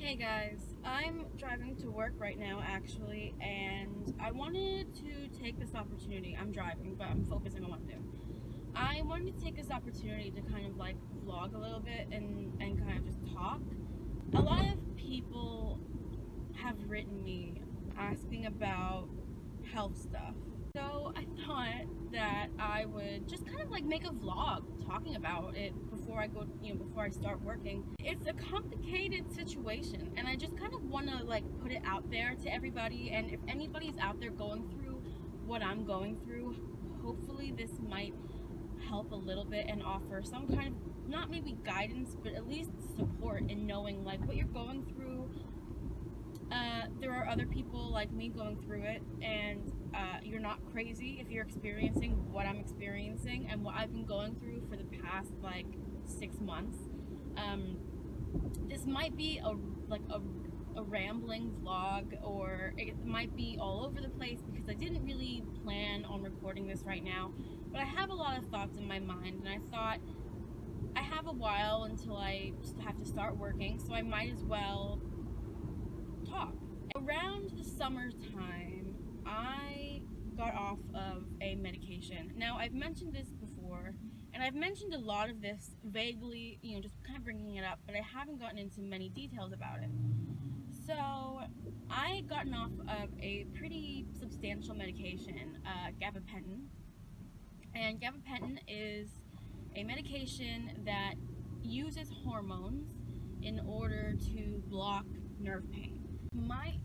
Hey guys, I'm driving to work right now actually, and I wanted to take this opportunity. I'm driving, but I'm focusing on what I'm doing. I wanted to take this opportunity to kind of like vlog a little bit and kind of just talk. A lot of people have written me asking about health stuff. So I thought that I would just kind of like make a vlog talking about it before I go, before I start working. It's a complicated situation, and I just kind of want to like put it out there to everybody. And if anybody's out there going through what I'm going through, hopefully this might help a little bit and offer some kind of, not maybe guidance, but at least support in knowing like what you're going through. There are other people like me going through it, and you're not crazy if you're experiencing what I'm experiencing and what I've been going through for the past like 6 months. This might be a rambling vlog, or it might be all over the place because I didn't really plan on recording this right now, but I have a lot of thoughts in my mind, and I thought I have a while until I have to start working, so I might as well talk. Around the summertime, I got off of a medication. Now, I've mentioned this before, and I've mentioned a lot of this vaguely, just kind of bringing it up, but I haven't gotten into many details about it. So, I gotten off of a pretty substantial medication, gabapentin, and gabapentin is a medication that uses hormones in order to block nerve pain. My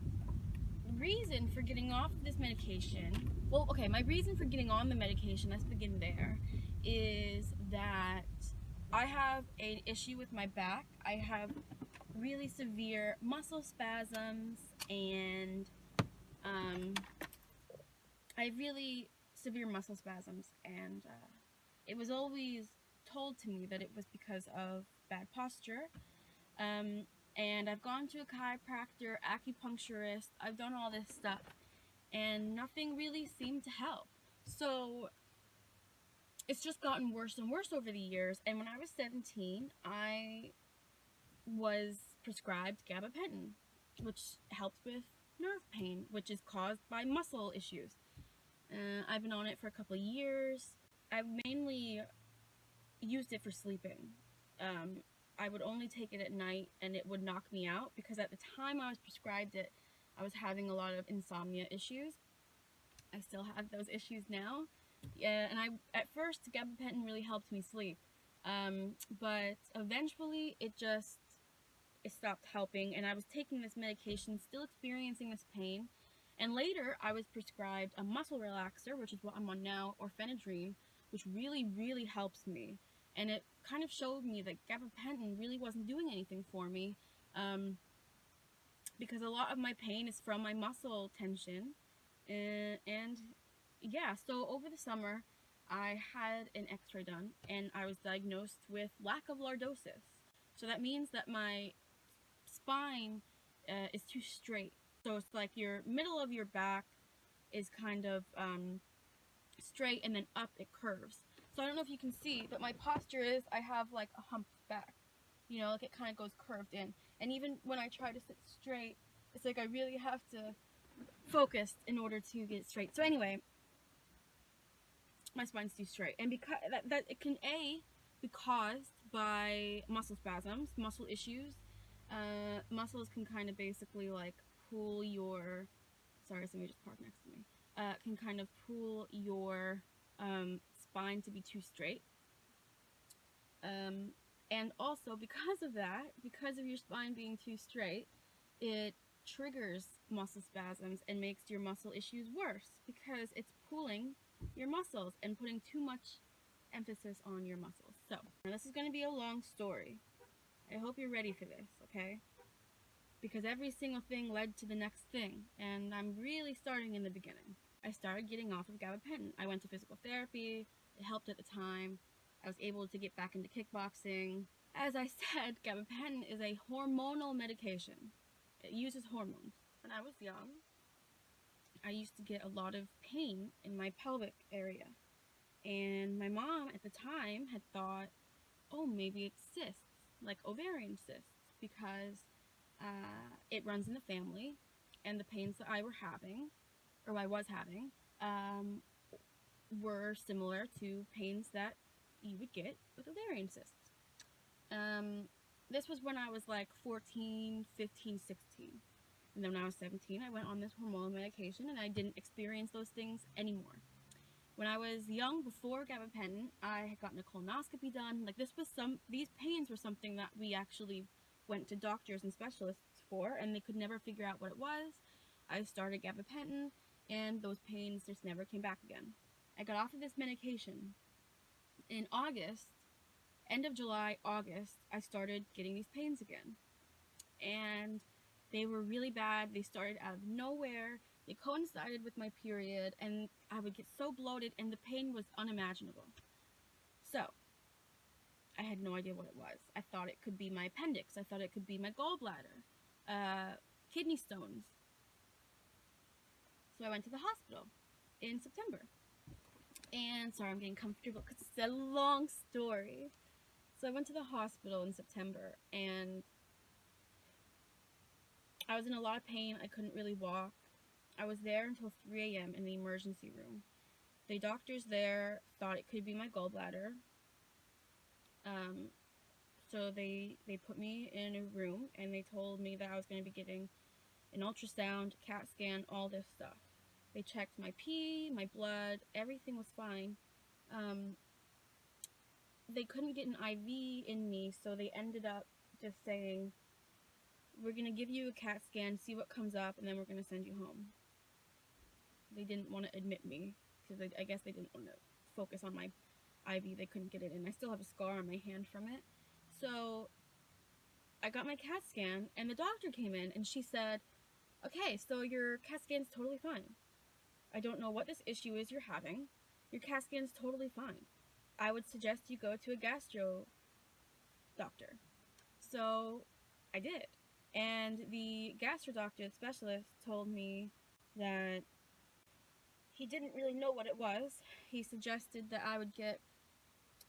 reason for getting off this medication, my reason for getting on the medication, let's begin there, is that I have an issue with my back. I have really severe muscle spasms, and it was always told to me that it was because of bad posture. And I've gone to a chiropractor, acupuncturist, I've done all this stuff, and nothing really seemed to help. So it's just gotten worse and worse over the years, and when I was 17, I was prescribed gabapentin, which helps with nerve pain, which is caused by muscle issues. I've been on it for a couple of years. I've mainly used it for sleeping. I would only take it at night, and it would knock me out because at the time I was prescribed it, I was having a lot of insomnia issues. I still have those issues now. Yeah, and at first gabapentin really helped me sleep, but eventually it stopped helping, and I was taking this medication, still experiencing this pain. And later I was prescribed a muscle relaxer, which is what I'm on now, or Phenadrine, which really helps me. And it kind of showed me that gabapentin really wasn't doing anything for me, because a lot of my pain is from my muscle tension. And yeah, so over the summer, I had an x-ray done, and I was diagnosed with lack of lordosis. So that means that my spine is too straight. So it's like your middle of your back is kind of straight, and then up it curves. So I don't know if you can see, but my posture is I have like a humped back. Like it kind of goes curved in. And even when I try to sit straight, it's like I really have to focus in order to get it straight. So anyway, my spine's too straight. And because that it can be caused by muscle spasms, muscle issues. Muscles can kind of basically like pull your, sorry, somebody just parked next to me. Can kind of pull your spine to be too straight. And also because of that, because of your spine being too straight, it triggers muscle spasms and makes your muscle issues worse because it's pulling your muscles and putting too much emphasis on your muscles. So, this is going to be a long story. I hope you're ready for this, okay? Because every single thing led to the next thing, and I'm really starting in the beginning. I started getting off of gabapentin. I went to physical therapy. It helped at the time. I was able to get back into kickboxing. As I said, gabapentin is a hormonal medication. It uses hormones. When I was young, I used to get a lot of pain in my pelvic area. And my mom at the time had thought, oh, maybe it's cysts, like ovarian cysts, because it runs in the family, and the pains that I was having, were similar to pains that you would get with ovarian cysts. This was when I was like 14, 15, 16. And then when I was 17, I went on this hormonal medication, and I didn't experience those things anymore. When I was young, before gabapentin, I had gotten a colonoscopy done. Like, these pains were something that we actually went to doctors and specialists for, and they could never figure out what it was. I started gabapentin, and those pains just never came back again. I got off of this medication. In August, end of July, August, I started getting these pains again. And they were really bad. They started out of nowhere. They coincided with my period, and I would get so bloated, and the pain was unimaginable. So, I had no idea what it was. I thought it could be my appendix. I thought it could be my gallbladder, kidney stones. So I went to the hospital in September. And, sorry, I'm getting comfortable because it's a long story. So I went to the hospital in September, and I was in a lot of pain. I couldn't really walk. I was there until 3 a.m. in the emergency room. The doctors there thought it could be my gallbladder. So they put me in a room, and they told me that I was going to be getting an ultrasound, CAT scan, all this stuff. They checked my pee, my blood, everything was fine. They couldn't get an IV in me, so they ended up just saying, we're going to give you a CAT scan, see what comes up, and then we're going to send you home. They didn't want to admit me, because I guess they didn't want to focus on my IV. They couldn't get it in. I still have a scar on my hand from it. So I got my CAT scan, and the doctor came in, and she said, okay, so your CAT scan's totally fine. I don't know what this issue is you're having. Your CAT scan's totally fine. I would suggest you go to a gastro doctor. So I did. And the gastro doctor, the specialist, told me that he didn't really know what it was. He suggested that I would get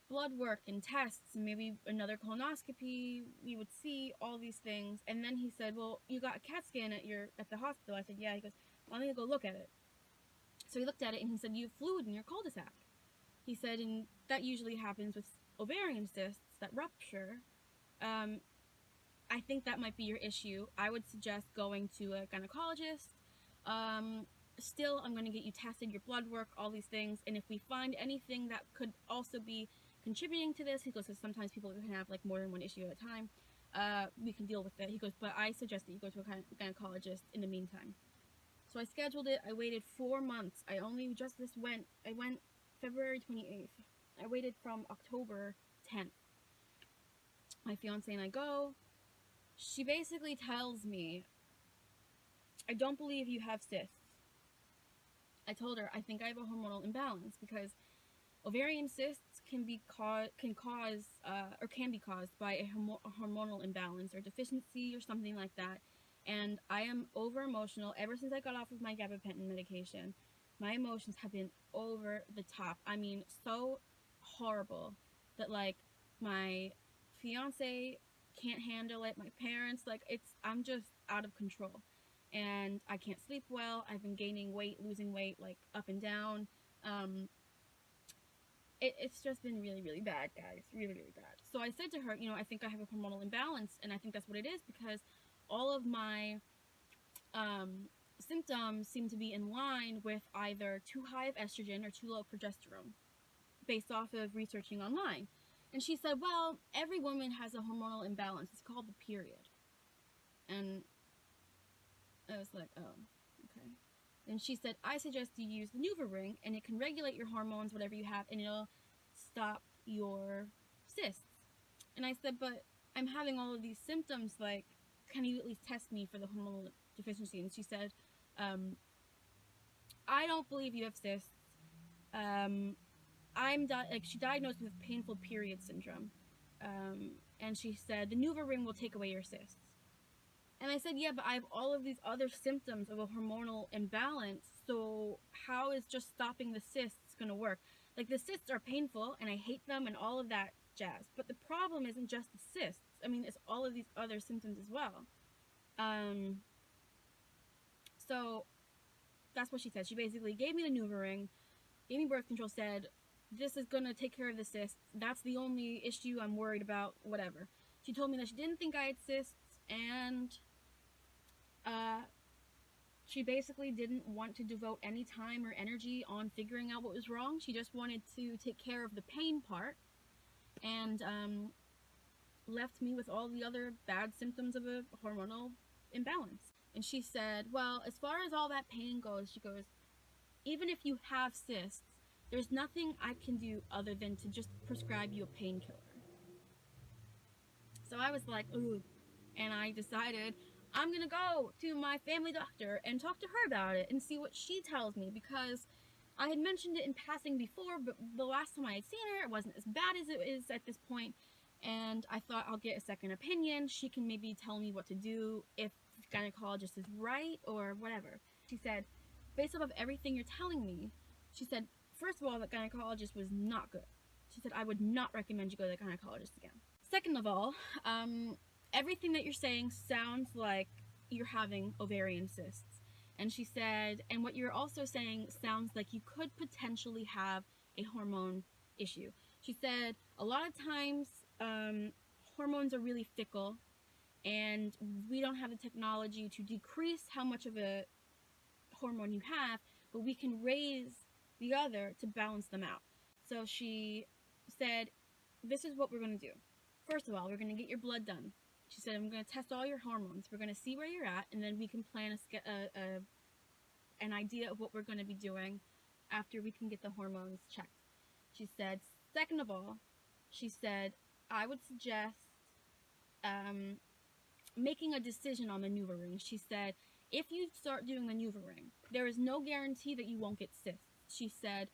blood work and tests and maybe another colonoscopy. We would see all these things. And then he said, well, you got a CAT scan at the hospital. I said, yeah. He goes, well, I'm going to go look at it. So he looked at it, and he said, you have fluid in your cul-de-sac. He said, and that usually happens with ovarian cysts that rupture. I think that might be your issue. I would suggest going to a gynecologist. Still, I'm going to get you tested, your blood work, all these things. And if we find anything that could also be contributing to this, he goes, because sometimes people can have like more than one issue at a time, we can deal with it. He goes, but I suggest that you go to a gynecologist in the meantime. So I scheduled it. I waited 4 months. I went February 28th. I waited from October 10th. My fiance and I go. She basically tells me, I don't believe you have cysts. I told her, I think I have a hormonal imbalance, because ovarian cysts can be caused by a hormonal imbalance or deficiency or something like that. And I am over emotional. Ever since I got off of my gabapentin medication, my emotions have been over the top. I mean, so horrible that, like, my fiance can't handle it. My parents, like, I'm just out of control. And I can't sleep well. I've been gaining weight, losing weight, like, up and down. It's just been really, really bad, guys. Really, really bad. So I said to her, I think I have a hormonal imbalance, and I think that's what it is, because all of my symptoms seem to be in line with either too high of estrogen or too low progesterone, based off of researching online. And she said, well, every woman has a hormonal imbalance. It's called the period. And I was like, oh, okay. And she said, I suggest you use the NuvaRing, and it can regulate your hormones, whatever you have, and it'll stop your cysts. And I said, but I'm having all of these symptoms, like, can you at least test me for the hormonal deficiency? And she said, I don't believe you have cysts. She diagnosed me with painful period syndrome. And she said, the NuvaRing will take away your cysts. And I said, yeah, but I have all of these other symptoms of a hormonal imbalance, so how is just stopping the cysts going to work? Like, the cysts are painful, and I hate them, and all of that jazz. But the problem isn't just the cysts. I mean, it's all of these other symptoms as well. So that's what she said. She basically gave me the NuvaRing, gave me birth control, said, this is gonna take care of the cysts. That's the only issue I'm worried about, whatever. She told me that she didn't think I had cysts, and she basically didn't want to devote any time or energy on figuring out what was wrong. She just wanted to take care of the pain part, and left me with all the other bad symptoms of a hormonal imbalance. And she said, well, as far as all that pain goes, she goes, even if you have cysts, there's nothing I can do other than to just prescribe you a painkiller. So I was like, ooh. And I decided I'm gonna go to my family doctor and talk to her about it and see what she tells me, because I had mentioned it in passing before, but the last time I had seen her, it wasn't as bad as it is at this point, and I thought I'll get a second opinion. She can maybe tell me what to do, if the gynecologist is right or whatever. She said, based off of everything you're telling me, she said, first of all, the gynecologist was not good. She said, I would not recommend you go to the gynecologist again. Second of all, everything that you're saying sounds like you're having ovarian cysts. And she said, and what you're also saying sounds like you could potentially have a hormone issue. She said, a lot of times, hormones are really fickle, and we don't have the technology to decrease how much of a hormone you have, but we can raise the other to balance them out. So she said, this is what we're going to do. First of all, we're going to get your blood done. She said, I'm going to test all your hormones. We're going to see where you're at, and then we can plan an idea of what we're going to be doing after we can get the hormones checked. She said, second of all, she said, I would suggest making a decision on the NuvaRing. She said, if you start doing the NuvaRing, there is no guarantee that you won't get cysts. She said,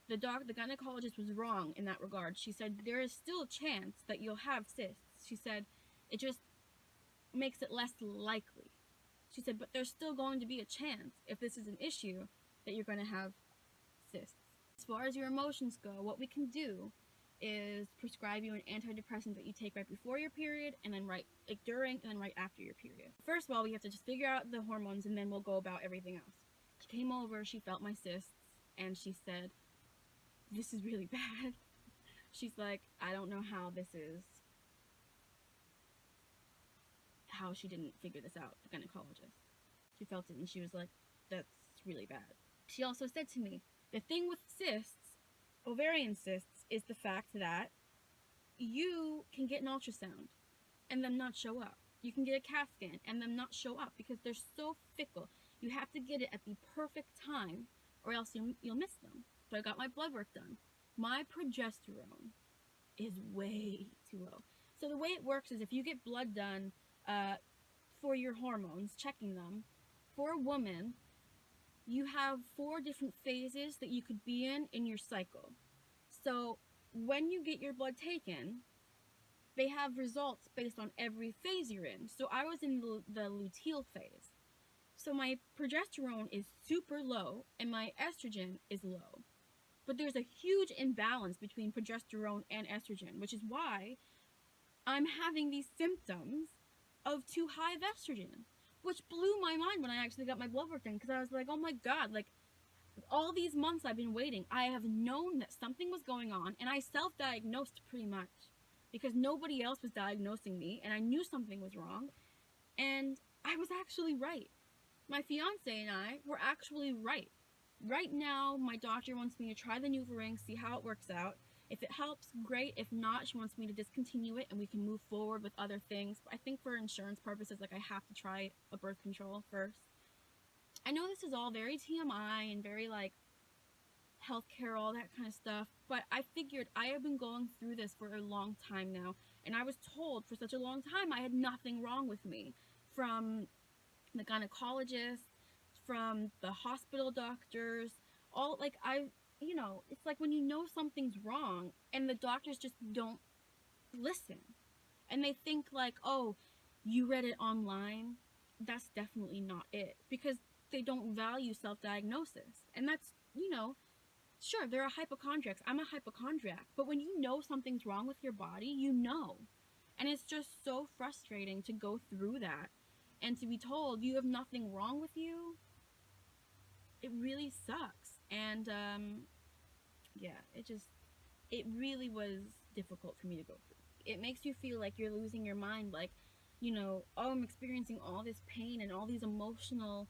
the gynecologist was wrong in that regard. She said, there is still a chance that you'll have cysts. She said, it just makes it less likely. She said, but there's still going to be a chance, if this is an issue, that you're going to have cysts. As far as your emotions go, what we can do is prescribe you an antidepressant that you take right before your period, and then during, and then right after your period. First of all, we have to just figure out the hormones, and then we'll go about everything else. She came over, she felt my cysts, and she said, this is really bad. She's like, I don't know how this is, how she didn't figure this out, the gynecologist. She felt it, and she was like, that's really bad. She also said to me, the thing with cysts, ovarian cysts, is the fact that you can get an ultrasound and them not show up. You can get a CAT scan and them not show up because they're so fickle. You have to get it at the perfect time or else you'll miss them. So I got my blood work done. My progesterone is way too low. So the way it works is if you get blood done for your hormones, checking them, for a woman, you have 4 different phases that you could be in your cycle. So when you get your blood taken, they have results based on every phase you're in. So I was in the luteal phase. So my progesterone is super low and my estrogen is low. But there's a huge imbalance between progesterone and estrogen, which is why I'm having these symptoms of too high of estrogen, which blew my mind when I actually got my blood work done, because I was like, oh my god, like, all these months I've been waiting, I have known that something was going on, and I self-diagnosed pretty much, because nobody else was diagnosing me, and I knew something was wrong, and I was actually right. My fiance and I were actually right. Right now, my doctor wants me to try the NuvaRing, see how it works out. If it helps, great. If not, she wants me to discontinue it and we can move forward with other things. But I think for insurance purposes, like, I have to try a birth control first. I know this is all very TMI and very, like, healthcare, all that kind of stuff, but I figured I have been going through this for a long time now, and I was told for such a long time I had nothing wrong with me, from the gynecologist, from the hospital doctors, all, like, you know, it's like when you know something's wrong and the doctors just don't listen, and they think like, oh, you read it online, that's definitely not it, because they don't value self-diagnosis. And that's, you know, sure, there are hypochondriacs, I'm a hypochondriac, but when you know something's wrong with your body, you know. And it's just so frustrating to go through that and to be told you have nothing wrong with you, it really sucks. And yeah, it really was difficult for me to go through. It makes you feel like you're losing your mind, like, you know, oh, I'm experiencing all this pain and all these emotional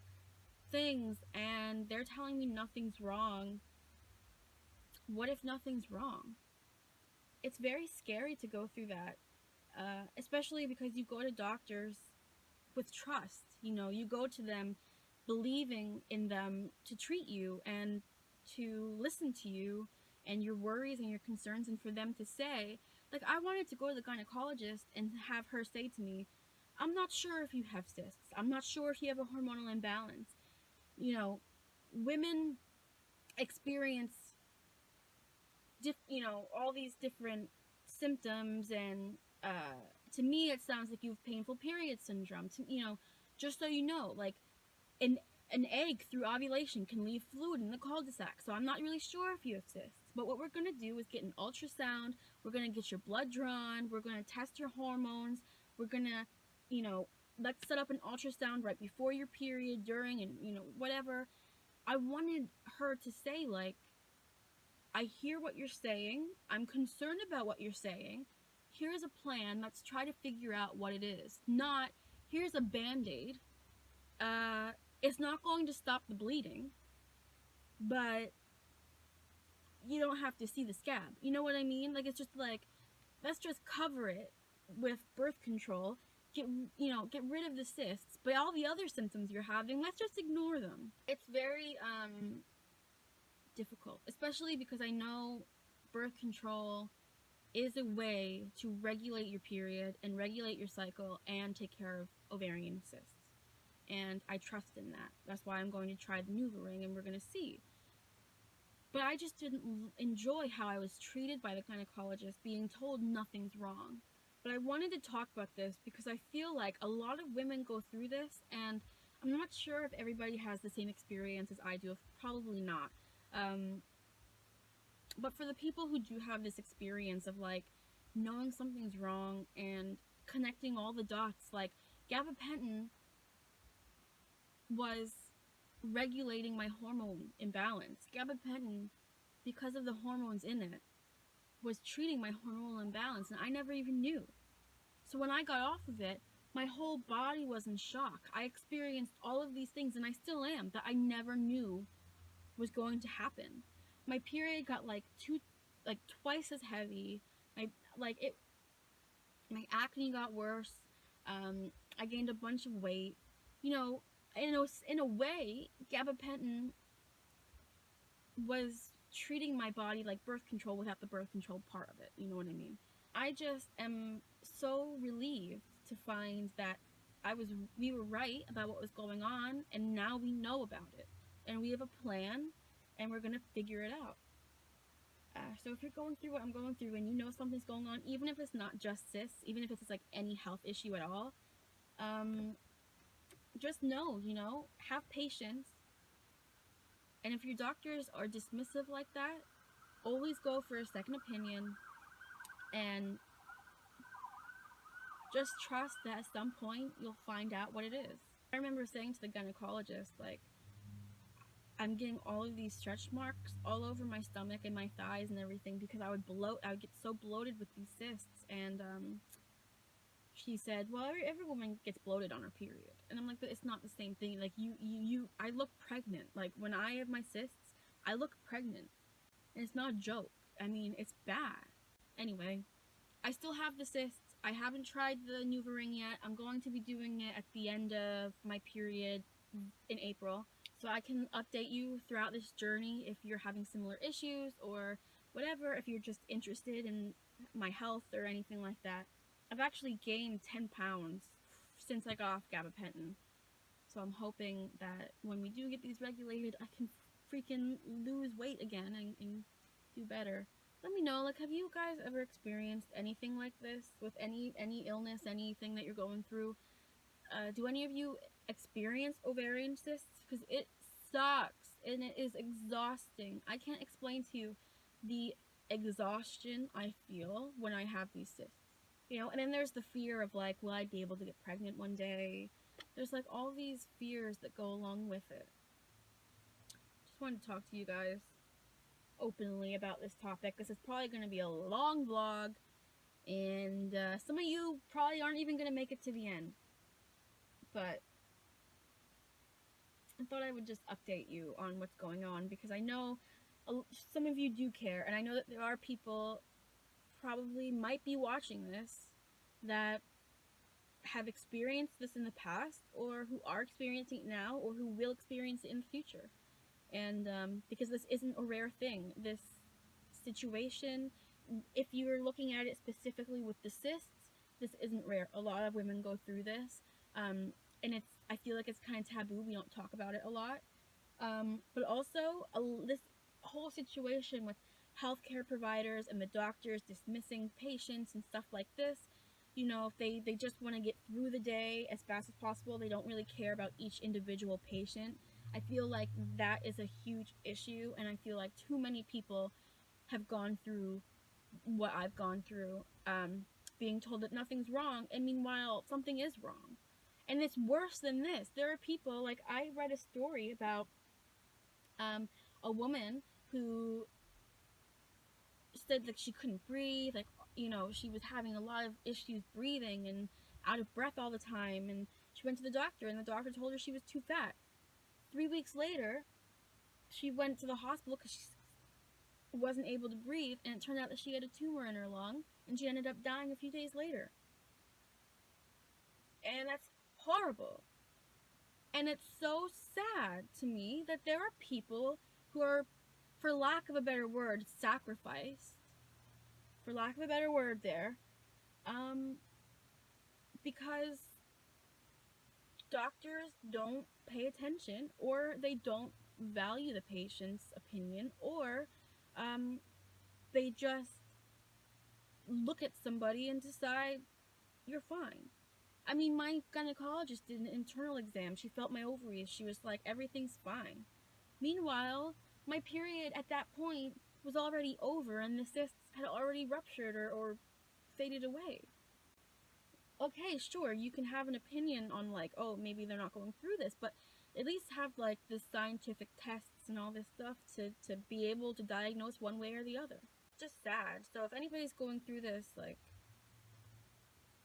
things, and they're telling me nothing's wrong. What if nothing's wrong? It's very scary to go through that, especially because you go to doctors with trust. You know, you go to them believing in them to treat you and to listen to you and your worries and your concerns, and for them to say, like, I wanted to go to the gynecologist and have her say to me, I'm not sure if you have cysts. I'm not sure if you have a hormonal imbalance. You know, women experience, you know, all these different symptoms, and to me it sounds like you have painful period syndrome. You know, just so you know, like, an egg through ovulation can leave fluid in the cul-de-sac, so I'm not really sure if you have cysts. But what we're going to do is get an ultrasound, we're going to get your blood drawn, we're going to test your hormones, we're going to, you know, let's set up an ultrasound right before your period, during, and, you know, whatever. I wanted her to say, like, I hear what you're saying, I'm concerned about what you're saying, here's a plan, let's try to figure out what it is. Not, here's a band-aid, it's not going to stop the bleeding, but you don't have to see the scab. You know what I mean? Like, it's just like, let's just cover it with birth control, get rid of the cysts, but all the other symptoms you're having, let's just ignore them. It's very, difficult, especially because I know birth control is a way to regulate your period and regulate your cycle and take care of ovarian cysts. And I trust in that. That's why I'm going to try the NuvaRing, and we're going to see. But I just didn't enjoy how I was treated by the gynecologist, being told nothing's wrong. But I wanted to talk about this because I feel like a lot of women go through this, and I'm not sure if everybody has the same experience as I do. Probably not. But for the people who do have this experience of, like, knowing something's wrong and connecting all the dots, like, gabapentin was regulating my hormone imbalance. Gabapentin, because of the hormones in it, was treating my hormonal imbalance, and I never even knew. So when I got off of it, my whole body was in shock. I experienced all of these things, and I still am, that I never knew was going to happen. My period got twice as heavy. My acne got worse. I gained a bunch of weight. You know, in a way, gabapentin was treating my body like birth control without the birth control part of it. You know what I mean? I just am so relieved to find that we were right about what was going on, and now we know about it, and we have a plan, and we're gonna figure it out. So if you're going through what I'm going through, and you know something's going on, even if it's not just cysts, even if it's like any health issue at all, just know, you know, have patience. And if your doctors are dismissive like that, always go for a second opinion, and just trust that at some point you'll find out what it is. I remember saying to the gynecologist, like, I'm getting all of these stretch marks all over my stomach and my thighs and everything because I would get so bloated with these cysts. And she said, well, every woman gets bloated on her period. And I'm like, but it's not the same thing. Like, I look pregnant. Like, when I have my cysts, I look pregnant. And it's not a joke. I mean, it's bad. Anyway, I still have the cysts. I haven't tried the NuvaRing yet. I'm going to be doing it at the end of my period in April, so I can update you throughout this journey if you're having similar issues or whatever, if you're just interested in my health or anything like that. I've actually gained 10 pounds since I got off gabapentin, so I'm hoping that when we do get these regulated, I can freaking lose weight again and do better. Let me know, like, have you guys ever experienced anything like this with any illness, anything that you're going through? Do any of you experience ovarian cysts? Because it sucks and it is exhausting. I can't explain to you the exhaustion I feel when I have these cysts. You know, and then there's the fear of, like, will I be able to get pregnant one day? there's like all these fears that go along with it. Just wanted to talk to you guys openly about this topic. This is probably going to be a long vlog, and some of you probably aren't even going to make it to the end. But I thought I would just update you on what's going on, because I know some of you do care, and I know that there are people probably might be watching this that have experienced this in the past, or who are experiencing it now, or who will experience it in the future. And because this isn't a rare thing, this situation, if you're looking at it specifically with the cysts, this isn't rare. A lot of women go through this, and I feel like it's kind of taboo. We don't talk about it a lot. But also, this whole situation with healthcare providers and the doctors dismissing patients and stuff like this, you know, if they just want to get through the day as fast as possible, they don't really care about each individual patient. I feel like that is a huge issue, and I feel like too many people have gone through what I've gone through, being told that nothing's wrong, and meanwhile, something is wrong. And it's worse than this. There are people, like, I read a story about a woman who said that she couldn't breathe, like, you know, she was having a lot of issues breathing and out of breath all the time, and she went to the doctor, and the doctor told her she was too fat. 3 weeks later, she went to the hospital because she wasn't able to breathe, and it turned out that she had a tumor in her lung, and she ended up dying a few days later. And that's horrible. And it's so sad to me that there are people who are, for lack of a better word, sacrificed, for lack of a better word there, because doctors don't pay attention, or they don't value the patient's opinion, or they just look at somebody and decide, you're fine. I mean, my gynecologist did an internal exam. She felt my ovaries. She was like, everything's fine. Meanwhile, my period at that point was already over, and the cysts had already ruptured or faded away. Okay, sure, you can have an opinion on, like, oh, maybe they're not going through this, but at least have, like, the scientific tests and all this stuff to be able to diagnose one way or the other. Just sad. So if anybody's going through this, like,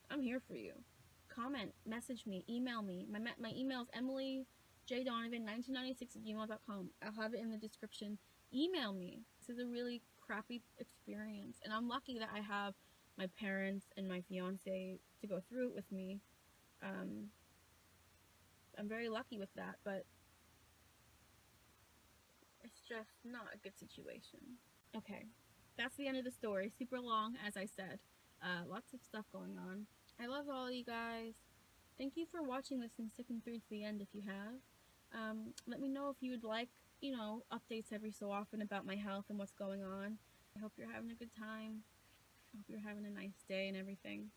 I'm here for you. Comment, message me, email me. My email is emilyjdonovan1996@gmail.com. I'll have it in the description. Email me. This is a really crappy experience, and I'm lucky that I have my parents and my fiance to go through it with me. I'm very lucky with that, but it's just not a good situation. Okay, that's the end of the story. Super long, as I said. Lots of stuff going on. I love all you guys. Thank you for watching this and sticking through to the end if you have. Let me know if you would like, you know, updates every so often about my health and what's going on. I hope you're having a good time. I hope you're having a nice day and everything.